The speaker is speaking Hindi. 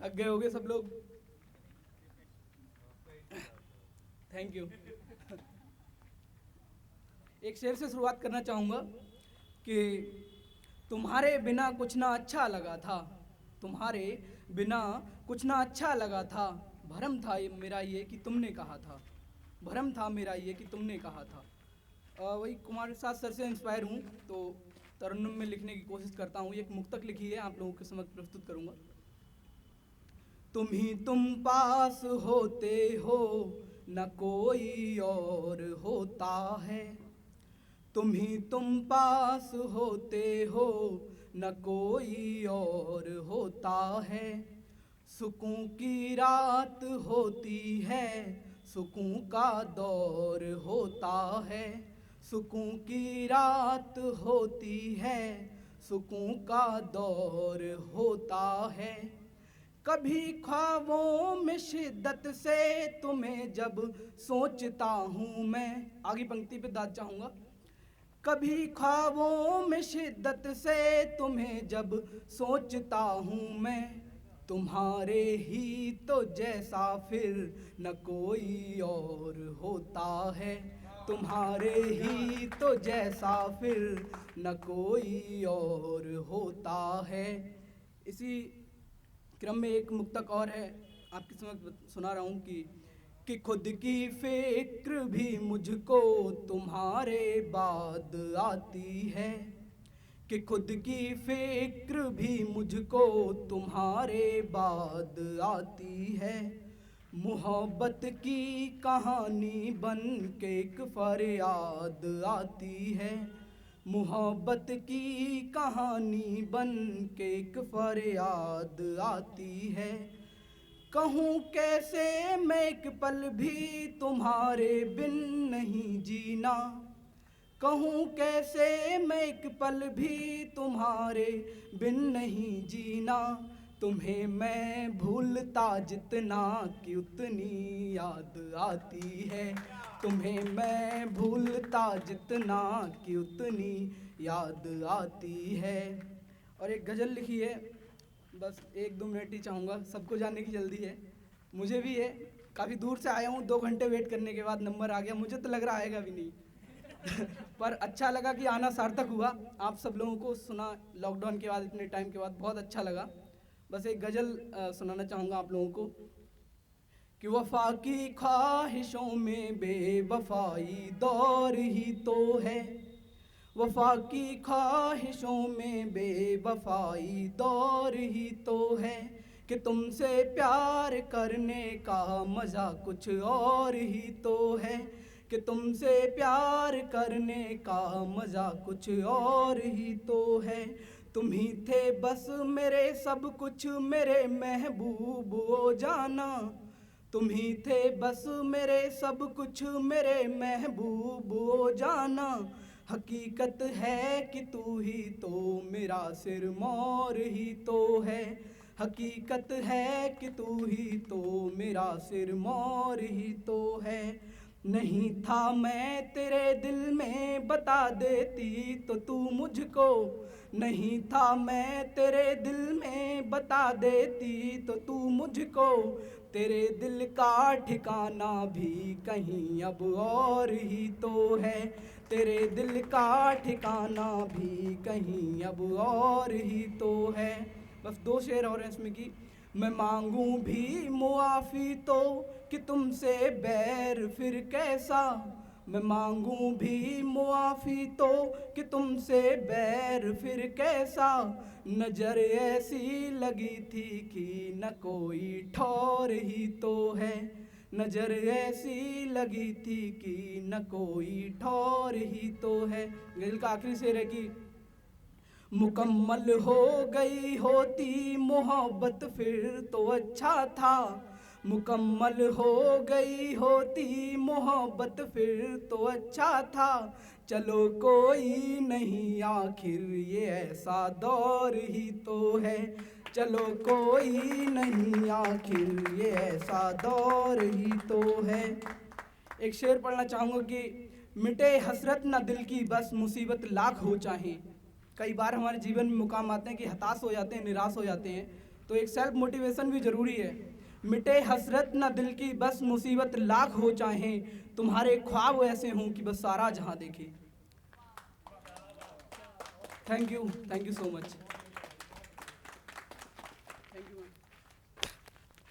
थक गए होगे सब लोग। Thank you. एक शेर से शुरुआत करना चाहूँगा कि तुम्हारे बिना कुछ ना अच्छा लगा था, तुम्हारे बिना कुछ ना अच्छा लगा था, भरम था ये मेरा ये कि तुमने कहा था, भरम था मेरा ये कि तुमने कहा था। वही कुमार प्रसाद सर से इंस्पायर हूँ, तो तरन्नुम में लिखने की कोशिश करता हूँ। एक मुक्तक लिखी है, आप लोगों के समक्ष प्रस्तुत करूँगा। तुम ही तुम पास होते हो, न कोई और होता है। तुम ही तुम पास होते हो, न कोई और होता है। सुकून की रात होती है, सुकून का दौर होता है। सुकून की रात होती है, सुकून का दौर होता है। कभी ख्वाबों में शिद्दत से तुम्हें जब सोचता हूँ मैं, आगे पंक्ति पे दाद चाहूँगा। कभी ख्वाबों में शिद्दत से तुम्हें जब सोचता हूँ मैं, तुम्हारे ही तो जैसा फिर न कोई और होता है। तुम्हारे ही तो जैसा फिर न कोई और होता है। इसी क्रम में एक मुक्तक और है, आपके समक्ष सुना रहा हूँ कि खुद की फिक्र भी मुझको तुम्हारे बाद आती है। कि खुद की फिक्र भी मुझको तुम्हारे बाद आती है। मोहब्बत की कहानी बन के एक फरियाद आती है। मोहब्बत की कहानी बन के एक फरियाद आती है। कहूँ कैसे मैं एक पल भी तुम्हारे बिन नहीं जीना, कहूँ कैसे मैं एक पल भी तुम्हारे बिन नहीं जीना। तुम्हें मैं भूलता जितना कि उतनी याद आती है। तुम्हें मैं भूलता जितना कि उतनी याद आती है। और एक गज़ल लिखी है, बस 1-2 मिनट ही चाहूँगा, सबको जाने की जल्दी है, मुझे भी है। काफ़ी दूर से आया हूँ, 2 घंटे वेट करने के बाद नंबर आ गया। मुझे तो लग रहा आएगा भी नहीं पर अच्छा लगा कि आना सार्थक हुआ। आप सब लोगों को सुना लॉकडाउन के बाद, इतने टाइम के बाद, बहुत अच्छा लगा। बस एक गज़ल सुनाना चाहूँगा आप लोगों को कि वफा की ख्वाहिशों में बेवफाई दौर ही तो है। वफा की ख्वाहिशों में बेवफाई दौर ही तो है। कि तुमसे प्यार करने का मज़ा कुछ और ही तो है। कि तुमसे प्यार करने का मज़ा कुछ और ही तो है। तुम ही थे बस मेरे सब कुछ, मेरे महबूब ओ जाना। तुम ही थे बस मेरे सब कुछ, मेरे महबूब ओ जाना। हकीकत है कि तू ही तो मेरा सिरमौर ही तो है। हकीकत है कि तू ही तो मेरा सिरमौर ही तो है। नहीं था मैं तेरे दिल में बता देती तो तू मुझको, नहीं था मैं तेरे दिल में बता देती तो तू मुझको। तेरे दिल का ठिकाना भी कहीं अब और ही तो है। तेरे दिल का ठिकाना भी कहीं अब और ही तो है। बस 2 शेर और हैं इसमें कि मैं मांगूं भी मुआफ़ी तो कि तुमसे बैर फिर कैसा। मैं मांगूं भी मुआफ़ी तो कि तुमसे बैर फिर कैसा। नज़र ऐसी लगी थी कि न कोई ठौर ही तो है। नज़र ऐसी लगी थी कि न कोई ठौर ही तो है। गज़ल का आखिरी शेर है कि मुकम्मल हो गई होती मोहब्बत फिर तो अच्छा था। मुकम्मल हो गई होती मोहब्बत फिर तो अच्छा था। चलो कोई नहीं आखिर ये ऐसा दौर ही तो है। चलो कोई नहीं आखिर ये ऐसा दौर ही तो है। एक शेर पढ़ना चाहूँगा कि मिटे हसरत ना दिल की बस मुसीबत लाख हो चाहे। कई बार हमारे जीवन में मुकाम आते हैं कि हताश हो जाते हैं, निराश हो जाते हैं, तो एक सेल्फ मोटिवेशन भी ज़रूरी है। मिटे हसरत न दिल की, बस मुसीबत लाख हो चाहे, तुम्हारे ख्वाब ऐसे हों कि बस सारा जहां देखे। Thank you so much.